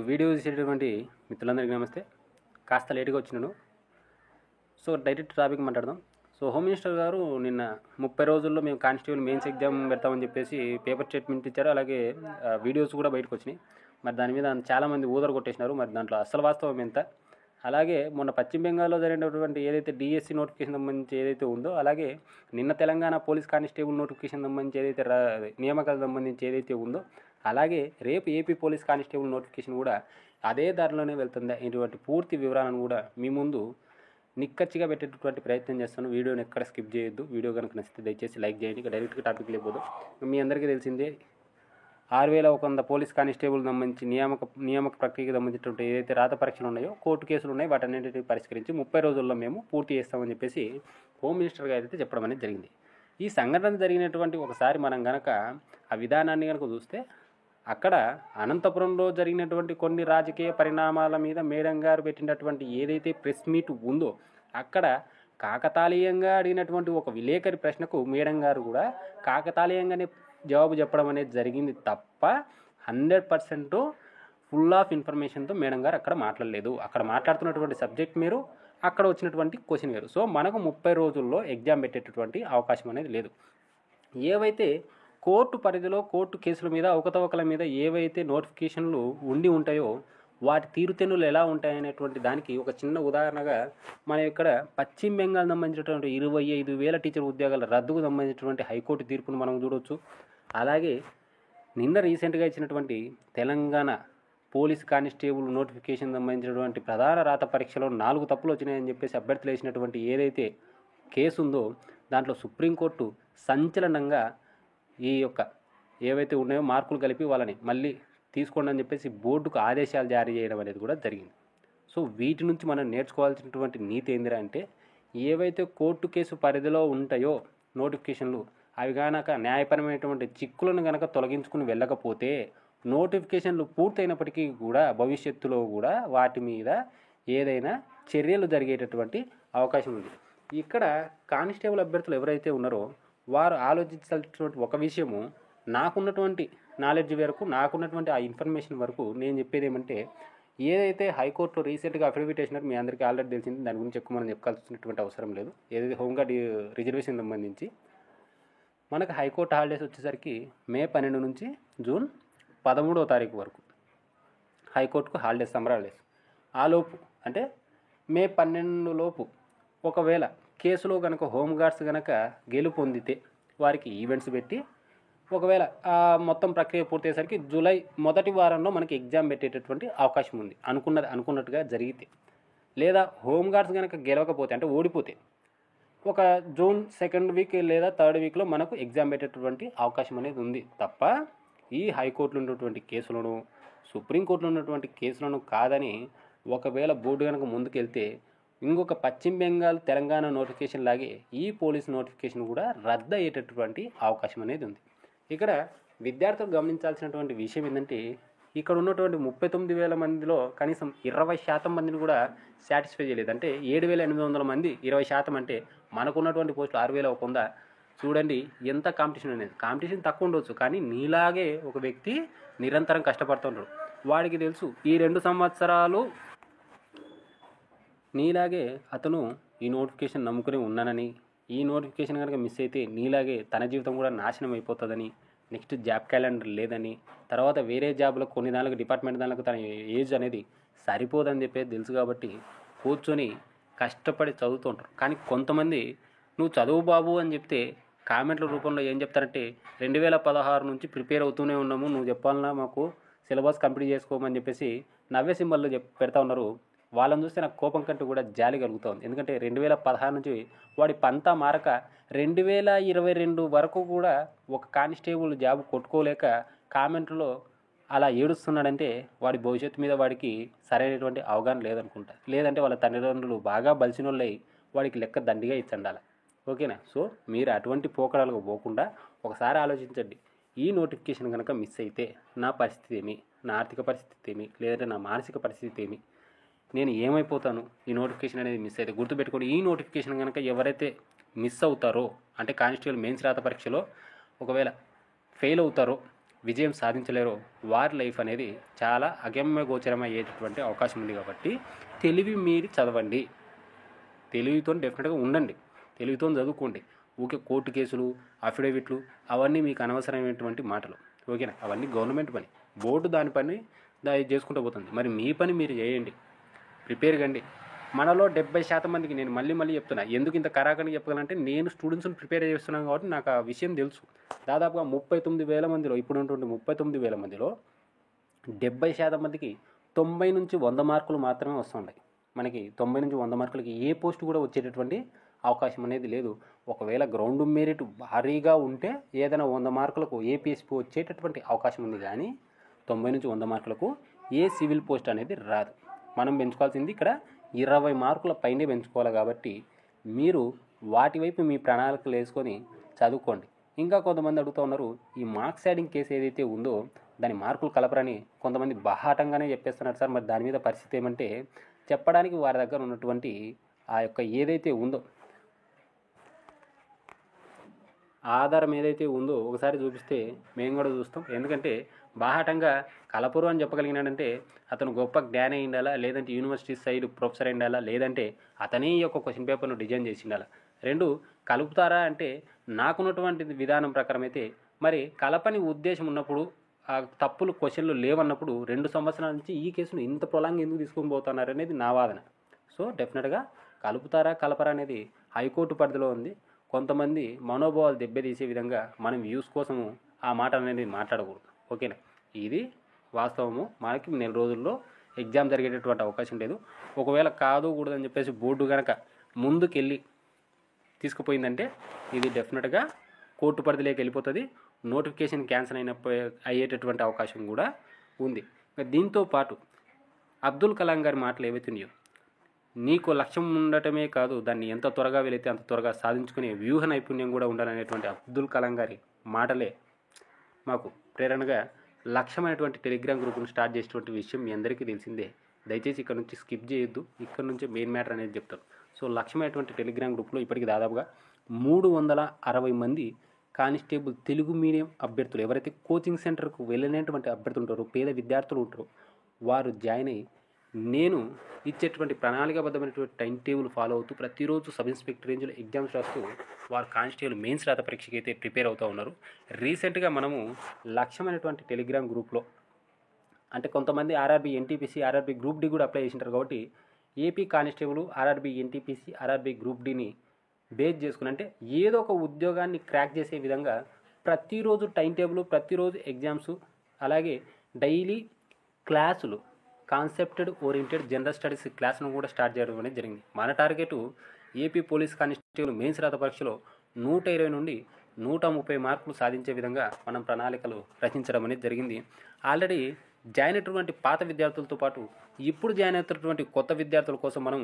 Video చూసేటటువంటి మిత్రులందరికీ నమస్తే. కాస్త లేట్గా వచ్చినాను. డైరెక్ట్ టాపిక్ మాట్లాడదాం. హోమ్ మినిస్టర్ గారు నిన్న 30 రోజుల్లో మేము కానిస్టేబుల్ మెయిన్స్ ఎగ్జామ్ పెడతామని చెప్పేసి పేపర్ స్టేట్మెంట్ ఇచ్చారు. అలాగే వీడియోస్ కూడా బయటకు వచ్చినాయి. మరి దాని మీద చాలామంది ఊదర కొట్టేసినారు. మరి దాంట్లో అసలు వాస్తవం ఎంత, అలాగే మొన్న పశ్చిమ బెంగాల్లో జరిగినటువంటి ఏదైతే డిఎస్సి నోటిఫికేషన్ సంబంధించి ఏదైతే ఉందో, అలాగే నిన్న తెలంగాణ పోలీస్ కానిస్టేబుల్ నోటిఫికేషన్ సంబంధించి ఏదైతే నియామకాలకు సంబంధించి ఏదైతే ఉందో, అలాగే రేపు ఏపీ పోలీస్ కానిస్టేబుల్ నోటిఫికేషన్ కూడా అదే దారిలోనే వెళ్తుందా, ఇటువంటి పూర్తి వివరాలను కూడా మీ ముందు నిక్కచ్చిగా పెట్టేటటువంటి ప్రయత్నం చేస్తాను. వీడియోని ఎక్కడ స్కిప్ చేయొద్దు. వీడియో కనుక నచ్చితే దయచేసి లైక్ చేయండి. ఇక డైరెక్ట్గా టాపిక్ లేకపోదు. మీ అందరికీ తెలిసిందే 6100 పోలీస్ కానిస్టేబుల్ సంబంధించి నియామక ప్రక్రియకి సంబంధించినటువంటి ఏదైతే రాత పరీక్షలు ఉన్నాయో, కోర్టు కేసులు ఉన్నాయి, వాటన్నింటినీ పరిష్కరించి 30 రోజుల్లో మేము పూర్తి చేస్తామని చెప్పేసి హోమ్ మినిస్టర్ గారు అయితే చెప్పడం అనేది జరిగింది. ఈ సంఘటన జరిగినటువంటి ఒకసారి మనం కనుక ఆ విధానాన్ని కనుక చూస్తే, అక్కడ అనంతపురంలో జరిగినటువంటి కొన్ని రాజకీయ పరిణామాల మీద మేడం గారు పెట్టినటువంటి ఏదైతే ప్రెస్ మీట్ ఉందో, అక్కడ కాకతాళీయంగా అడిగినటువంటి ఒక విలేకరి ప్రశ్నకు మేడం గారు కూడా కాకతాళీయంగానే జవాబు చెప్పడం అనేది జరిగింది తప్ప 100% ఫుల్ ఆఫ్ ఇన్ఫర్మేషన్తో మేడం గారు అక్కడ మాట్లాడలేదు. అక్కడ మాట్లాడుతున్నటువంటి సబ్జెక్ట్ మీరు, అక్కడ వచ్చినటువంటి క్వశ్చన్ వేరు. మనకు 30 రోజుల్లో ఎగ్జామ్ పెట్టేటటువంటి అవకాశం అనేది లేదు. ఏవైతే కోర్టు పరిధిలో కోర్టు కేసుల మీద అవకతవకల మీద ఏవైతే నోటిఫికేషన్లు ఉండి ఉంటాయో, వాటి తీరుతెన్నులు ఎలా ఉంటాయనేటువంటి దానికి ఒక చిన్న ఉదాహరణగా మనం ఇక్కడ పశ్చిమ బెంగాల్ సంబంధించినటువంటి 25,000 టీచర్ ఉద్యోగాల రద్దుకు సంబంధించినటువంటి హైకోర్టు తీర్పును మనం చూడవచ్చు. అలాగే నిన్న రీసెంట్గా ఇచ్చినటువంటి తెలంగాణ పోలీస్ కానిస్టేబుల్ నోటిఫికేషన్ సంబంధించినటువంటి ప్రధాన రాత పరీక్షలో 4 తప్పులు వచ్చినాయని చెప్పేసి అభ్యర్థులు వేసినటువంటి ఏదైతే కేసు ఉందో, దాంట్లో సుప్రీంకోర్టు సంచలనంగా ఈ యొక్క ఏవైతే ఉన్నాయో మార్కులు కలిపి వాళ్ళని మళ్ళీ తీసుకోండి అని చెప్పేసి బోర్డుకు ఆదేశాలు జారీ చేయడం అనేది కూడా జరిగింది. వీటి నుంచి మనం నేర్చుకోవాల్సినటువంటి నీతి ఏందిరా అంటే, ఏవైతే కోర్టు కేసు పరిధిలో ఉంటాయో నోటిఫికేషన్లు, అవి కనుక న్యాయపరమైనటువంటి చిక్కులను కనుక తొలగించుకుని వెళ్ళకపోతే, నోటిఫికేషన్లు పూర్తయినప్పటికీ కూడా భవిష్యత్తులో కూడా వాటి మీద ఏదైనా చర్యలు జరిగేటటువంటి అవకాశం ఉంది. ఇక్కడ కానిస్టేబుల్ అభ్యర్థులు ఎవరైతే ఉన్నారో వారు ఆలోచించాల్సినటువంటి ఒక విషయము, నాకున్నటువంటి నాలెడ్జ్ వరకు, నాకున్నటువంటి ఆ ఇన్ఫర్మేషన్ వరకు నేను చెప్పేది ఏమంటే, ఏదైతే హైకోర్టులో రీసెంట్గా అఫిడవిట్ వేసినారో మీ అందరికీ ఆల్రెడీ తెలిసింది, దాని గురించి ఎక్కువ మనం చెప్పుకోవాల్సినటువంటి అవసరం లేదు. ఏదైతే హోంగార్డ్ రిజర్వేషన్ సంబంధించి మనకు హైకోర్టు హాలిడేస్ వచ్చేసరికి మే 12 నుంచి జూన్ 13వ తారీఖు వరకు హైకోర్టుకు హాలిడేస్, సమ్మర్ హాలిడేస్. ఆలోపు అంటే మే 12 లోపు ఒకవేళ కేసులో కనుక హోంగార్డ్స్ కనుక గెలుపొందితే వారికి ఈవెంట్స్ పెట్టి, ఒకవేళ మొత్తం ప్రక్రియ పూర్తయ్యేసరికి జూలై మొదటి వారంలో మనకి ఎగ్జామ్ పెట్టేటటువంటి అవకాశం ఉంది. అనుకున్నట్టుగా జరిగితే, లేదా హోంగార్డ్స్ కనుక గెలవకపోతే అంటే ఓడిపోతే ఒక జూన్ 2nd వీక్ లేదా 3rd వీక్లో మనకు ఎగ్జామ్ పెట్టేటటువంటి అవకాశం అనేది ఉంది తప్ప, ఈ హైకోర్టులో ఉన్నటువంటి కేసులను, సుప్రీంకోర్టులో ఉన్నటువంటి కేసులను కాదని ఒకవేళ బోర్డు కనుక ముందుకెళ్తే, ఇంకొక పశ్చిమ బెంగాల్ తెలంగాణ నోటిఫికేషన్ లాగే ఈ పోలీస్ నోటిఫికేషన్ కూడా రద్దు అయ్యేటటువంటి అవకాశం అనేది ఉంది. ఇక్కడ విద్యార్థులు గమనించాల్సినటువంటి విషయం ఏంటంటే, ఇక్కడ ఉన్నటువంటి 39,000 మందిలో కనీసం 20% మందిని కూడా సాటిస్ఫై చేయలేదు. అంటే 7,800 మంది 20% అంటే మనకున్నటువంటి పోస్టులు 6,100. చూడండి ఎంత కాంపిటీషన్ అనేది. కాంపిటీషన్ తక్కువ ఉండవచ్చు, కానీ నీలాగే ఒక వ్యక్తి నిరంతరం కష్టపడుతుంటాడు. వాడికి తెలుసు ఈ 2 సంవత్సరాలు నీలాగే అతను ఈ నోటిఫికేషన్ నమ్ముకుని ఉన్నానని, ఈ నోటిఫికేషన్ కనుక మిస్ అయితే నీలాగే తన జీవితం కూడా నాశనం అయిపోతుందని, నెక్స్ట్ జాబ్ క్యాలెండర్ లేదని, తర్వాత వేరే జాబ్లో కొన్ని దానికి డిపార్ట్మెంట్ దానికి తన ఏజ్ అనేది సరిపోదని చెప్పేది తెలుసు. కాబట్టి కూర్చొని కష్టపడి చదువుతుంటారు. కానీ కొంతమంది నువ్వు చదువు బాబు అని చెప్తే కామెంట్ల రూపంలో ఏం చెప్తారంటే, 2016 నుంచి ప్రిపేర్ అవుతూనే ఉన్నాము, నువ్వు చెప్పాలన్నా మాకు సిలబస్ కంప్లీట్ చేసుకోమని చెప్పేసి నవ్వే సింబల్లో పెడతా ఉన్నారు. వాళ్ళని చూస్తే నాకు కోపం కంటే కూడా జాలి కలుగుతుంది. ఎందుకంటే 2016 నుంచి వాడి పంతా మారక 2022 వరకు కూడా ఒక కానిస్టేబుల్ జాబ్ కొట్టుకోలేక కామెంట్లో అలా ఏడుస్తున్నాడంటే వాడి భవిష్యత్తు మీద వాడికి సరైనటువంటి అవగాహన లేదనుకుంటా. లేదంటే వాళ్ళ తల్లిదండ్రులు బాగా బలిసిన వాళ్ళై వాడికి లెక్క దండిగా ఇచ్చండాలి. ఓకేనా? మీరు అటువంటి పోకడాలకు పోకుండా ఒకసారి ఆలోచించండి. ఈ నోటిఫికేషన్ కనుక మిస్ అయితే నా పరిస్థితి ఏమి, నా ఆర్థిక పరిస్థితి ఏమి, లేదంటే నా మానసిక పరిస్థితి ఏమి, నేను ఏమైపోతాను ఈ నోటిఫికేషన్ అనేది మిస్ అయితే. గుర్తుపెట్టుకోండి, ఈ నోటిఫికేషన్ కనుక ఎవరైతే మిస్ అవుతారో, అంటే కానిస్టేబుల్ మెయిన్స్ రాత పరీక్షలో ఒకవేళ ఫెయిల్ అవుతారో, విజయం సాధించలేరో వారి లైఫ్ అనేది చాలా అగమ్య గోచరమయ్యేటటువంటి అవకాశం ఉంది. కాబట్టి తెలివి మీరి చదవండి, తెలివితో డెఫినెట్గా ఉండండి, తెలివితో చదువుకోండి. ఊకే కోర్టు కేసులు, అఫిడవిట్లు అవన్నీ మీకు అనవసరమైనటువంటి మాటలు. ఓకేనా? అవన్నీ గవర్నమెంట్ పని, బోర్డు దాని పని దాన్ని చేసుకుంటూ పోతుంది. మరి మీ పని మీరు చేయండి, ప్రిపేర్ కండి. మనలో 70% మందికి నేను మళ్ళీ చెప్తున్నా, ఎందుకు ఇంత కరాకని చెప్పగలంటే నేను స్టూడెంట్స్ని ప్రిపేర్ చేస్తున్నాను కాబట్టి నాకు ఆ విషయం తెలుసు. దాదాపుగా 39,000 మందిలో, ఇప్పుడు ఉన్నటువంటి 39,000 మందిలో 70% మందికి 90 నుంచి 100 మార్కులు మాత్రమే వస్తున్నాయి. మనకి 90 నుంచి 100 మార్కులకి ఏ పోస్ట్ కూడా వచ్చేటటువంటి అవకాశం అనేది లేదు. ఒకవేళ గ్రౌండ్ మెరిట్ భారీగా ఉంటే ఏదైనా 100 మార్కులకు ఏపీఎస్పీ వచ్చేటటువంటి అవకాశం ఉంది. కానీ 90 నుంచి 100 మార్కులకు ఏ సివిల్ పోస్ట్ అనేది రాదు. మనం పెంచుకోవాల్సింది ఇక్కడ 20 మార్కుల పైనే పెంచుకోవాలి. కాబట్టి మీరు వాటి వైపు మీ ప్రణాళికలు వేసుకొని చదువుకోండి. ఇంకా కొంతమంది అడుగుతూ ఉన్నారు, ఈ మార్క్స్ యాడింగ్ కేసు ఏదైతే ఉందో దాని మార్కులు కలపరని కొంతమంది బాహాటంగానే చెప్పేస్తున్నారు సార్. మరి దాని మీద పరిస్థితి ఏమంటే, చెప్పడానికి వారి దగ్గర ఉన్నటువంటి ఆ యొక్క ఏదైతే ఉందో ఆధారం ఏదైతే ఉందో ఒకసారి చూపిస్తే మేము కూడా చూస్తాం. ఎందుకంటే బాహాటంగా కలపరు అని చెప్పగలిగినాడంటే అతను గొప్ప జ్ఞాని అయి ఉండాలా, లేదంటే యూనివర్సిటీ సైడ్ ప్రొఫెసర్ అయి ఉండాలా, లేదంటే అతనే ఈ యొక్క క్వశ్చన్ పేపర్ను డిజైన్ చేసి ఉండాలా. రెండు కలుపుతారా అంటే నాకున్నటువంటి విధానం ప్రకారం అయితే మరి కలపని ఉద్దేశం ఉన్నప్పుడు, ఆ తప్పులు క్వశ్చన్లు లేవన్నప్పుడు 2 సంవత్సరాల నుంచి ఈ కేసును ఇంత ప్రొలాంగ్ ఎందుకు తీసుకొని పోతున్నారు అనేది నా వాదన. సో డెఫినెట్గా కలుపుతారా కలపరా అనేది హైకోర్టు పరిధిలో ఉంది. కొంతమంది మనోభావాలు దెబ్బతీసే విధంగా మనం వ్యూస్ కోసము ఆ మాట అనేది మాట్లాడకూడదు. ఓకేనా? ఇది వాస్తవము. మనకి 4 రోజుల్లో ఎగ్జామ్ జరిగేటటువంటి అవకాశం లేదు. ఒకవేళ కాదు కూడదని చెప్పేసి బోర్డు కనుక ముందుకెళ్ళి తీసుకుపోయిందంటే ఇది డెఫినెట్గా కోర్టు పరిధిలోకి వెళ్ళిపోతుంది. నోటిఫికేషన్ క్యాన్సిల్ అయ్యేటటువంటి అవకాశం కూడా ఉంది. దీంతో పాటు అబ్దుల్ కలాం గారి మాటలు ఏవైతే ఉన్నాయో, నీకు లక్ష్యం ఉండటమే కాదు దాన్ని ఎంత త్వరగా వెళితే అంత త్వరగా సాధించుకునే వ్యూహ నైపుణ్యం కూడా ఉండాలనేటువంటి అబ్దుల్ కలాం గారి మాటలే మాకు ప్రేరణగా లక్ష్యమైనటువంటి టెలిగ్రామ్ గ్రూప్ను స్టార్ట్ చేసేటువంటి విషయం మీ అందరికీ తెలిసిందే. దయచేసి ఇక్కడ నుంచి స్కిప్ చేయొద్దు, ఇక్కడ నుంచి మెయిన్ మ్యాటర్ అనేది చెప్తాను. సో లక్ష్యమైనటువంటి టెలిగ్రామ్ గ్రూప్లో ఇప్పటికి దాదాపుగా 360 మంది కానిస్టేబుల్ తెలుగు మీడియం అభ్యర్థులు, ఎవరైతే కోచింగ్ సెంటర్కు వెళ్ళినటువంటి అభ్యర్థులు ఉంటారో, పేద విద్యార్థులు ఉంటారో, వారు జాయిన్ అయ్యి నేను ఇచ్చేటువంటి ప్రణాళికాబద్ధమైనటువంటి టైం టేబుల్ ఫాలో అవుతూ ప్రతిరోజు సబ్ ఇన్స్పెక్టర్ రేంజ్లో ఎగ్జామ్స్ రాస్తూ వారు కానిస్టేబుల్ మెయిన్స్ రాత పరీక్షకి అయితే ప్రిపేర్ అవుతూ ఉన్నారు. రీసెంట్గా మనము లక్ష్యమైనటువంటి టెలిగ్రామ్ గ్రూప్లో అంటే కొంతమంది RRB NTPC, RRB group D కూడా అప్లై చేసింటారు. కాబట్టి AP constable, RRB NTPC, RRB group డిని బేస్ చేసుకుని అంటే ఏదో ఒక ఉద్యోగాన్ని క్రాక్ చేసే విధంగా ప్రతిరోజు టైం టేబుల్, ప్రతిరోజు ఎగ్జామ్స్, అలాగే డైలీ క్లాసులు, కాన్సెప్టెడ్ ఓరియంటెడ్ జనరల్ స్టడీస్ క్లాస్ను కూడా స్టార్ట్ చేయడం అనేది జరిగింది. మన target AP police constable mains రాత పరీక్షలో 120 నుండి 130 మార్కులు సాధించే విధంగా మనం ప్రణాళికలు రచించడం అనేది జరిగింది. ఆల్రెడీ జాయిన్ అయినటువంటి పాత విద్యార్థులతో పాటు ఇప్పుడు జాయిన్ అవుతున్నటువంటి కొత్త విద్యార్థుల కోసం మనం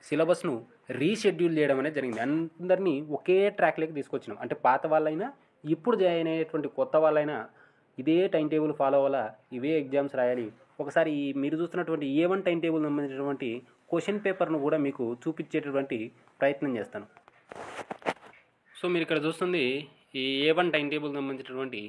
సిలబస్ను రీషెడ్యూల్ చేయడం అనేది జరిగింది. అందరినీ ఒకే ట్రాక్లోకి తీసుకొచ్చినాం. అంటే పాత వాళ్ళైనా ఇప్పుడు జాయిన్ అయ్యేటువంటి కొత్త వాళ్ళైనా ఇదే టైం టేబుల్ ఫాలో అవ్వాలా, ఇవే ఎగ్జామ్స్ రాయాలి. ఒకసారి మీరు చూస్తున్నటువంటి A1 టైం టేబుల్ సంబంధించినటువంటి క్వశ్చన్ పేపర్ను కూడా మీకు చూపించేటటువంటి ప్రయత్నం చేస్తాను. సో మీరు ఇక్కడ చూస్తుంది ఈ A1 టైం టేబుల్ సంబంధించినటువంటి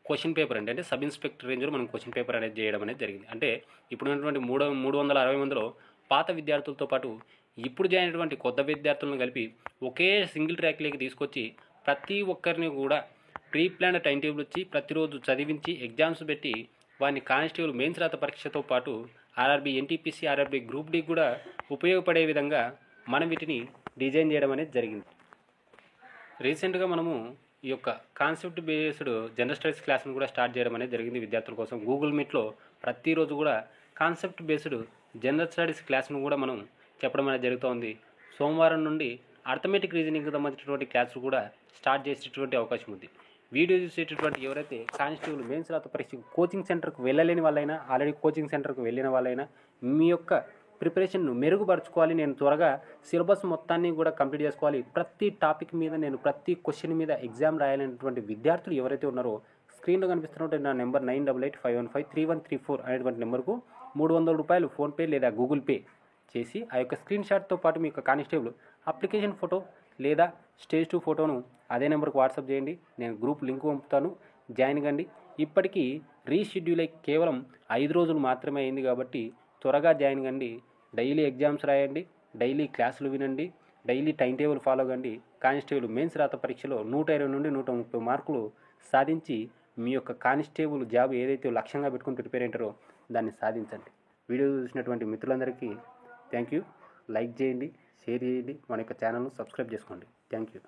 క్వశ్చన్ పేపర్ అంటే సబ్ ఇన్స్పెక్టర్ రేంజ్లో మనం క్వశ్చన్ పేపర్ అనేది చేయడం అనేది జరిగింది. అంటే ఇప్పుడు ఉన్నటువంటి 360 మందిలో పాత విద్యార్థులతో పాటు ఇప్పుడు జాయిన్ అయినటువంటి కొత్త విద్యార్థులను కలిపి ఒకే సింగిల్ ట్రాక్లోకి తీసుకొచ్చి ప్రతి ఒక్కరిని కూడా ప్రీ ప్లాన్ టైం టేబుల్ ఇచ్చి ప్రతిరోజు చదివించి ఎగ్జామ్స్ పెట్టి వారిని కానిస్టేబుల్ మెయిన్స్ రాత పరీక్షతో పాటు RRB NTPC, RRB group D కూడా ఉపయోగపడే విధంగా మనం వీటిని డిజైన్ చేయడం అనేది జరిగింది. రీసెంట్గా మనము ఈ యొక్క కాన్సెప్ట్ బేస్డ్ జనరల్ స్టడీస్ క్లాస్ను కూడా స్టార్ట్ చేయడం అనేది జరిగింది విద్యార్థుల కోసం. గూగుల్ మీట్లో ప్రతిరోజు కూడా కాన్సెప్ట్ బేస్డ్ జనరల్ స్టడీస్ క్లాస్ను కూడా మనం చెప్పడం అనేది జరుగుతోంది. సోమవారం నుండి అర్థమెటిక్ రీజనింగ్కి సంబంధించినటువంటి క్లాసులు కూడా స్టార్ట్ చేసేటటువంటి అవకాశం ఉంది. వీడియో చూసేటటువంటి ఎవరైతే కానిస్టేబుల్ మెయిన్స్ రాత పరీక్ష కోచింగ్ సెంటర్కు వెళ్ళలేని వాళ్ళైనా, ఆల్రెడీ కోచింగ్ సెంటర్కు వెళ్ళిన వాళ్ళైనా మీ యొక్క ప్రిపరేషన్ను మెరుగుపరచుకోవాలి, నేను త్వరగా సిలబస్ మొత్తాన్ని కూడా కంప్లీట్ చేసుకోవాలి, ప్రతి టాపిక్ మీద నేను ప్రతి క్వశ్చన్ మీద ఎగ్జామ్ రాయాలనేటువంటి విద్యార్థులు ఎవరైతే ఉన్నారో స్క్రీన్లో కనిపిస్తున్నటువంటి నా నెంబర్ 9885153134 అనేటువంటి నెంబర్కు 300 రూపాయలు ఫోన్పే లేదా గూగుల్ పే చేసి ఆ యొక్క స్క్రీన్ షాట్తో పాటు మీ యొక్క కానిస్టేబుల్ అప్లికేషన్ ఫోటో లేదా స్టేజ్ 2 ఫోటోను అదే నెంబర్కి వాట్సాప్ చేయండి. నేను గ్రూప్ లింక్ పంపుతాను, జాయిన్ కండి. ఇప్పటికీ రీషెడ్యూల్ అయ్యి కేవలం 5 రోజులు మాత్రమే అయింది కాబట్టి త్వరగా జాయిన్ కండి. డైలీ ఎగ్జామ్స్ రాయండి, డైలీ క్లాసులు వినండి, డైలీ టైం టేబుల్ ఫాలో కండి. కానిస్టేబుల్ మెయిన్స్ రాత పరీక్షలో 120 నుండి 130 మార్కులు సాధించి మీ యొక్క కానిస్టేబుల్ జాబ్ ఏదైతే లక్ష్యంగా పెట్టుకుని ప్రిపేర్ అయ్యారో దాన్ని సాధించండి. వీడియో చూసినటువంటి మిత్రులందరికీ థ్యాంక్ యూ. లైక్ చేయండి, షేర్ చేయండి, మన యొక్క ఛానల్ను సబ్స్క్రైబ్ చేసుకోండి. Thank you.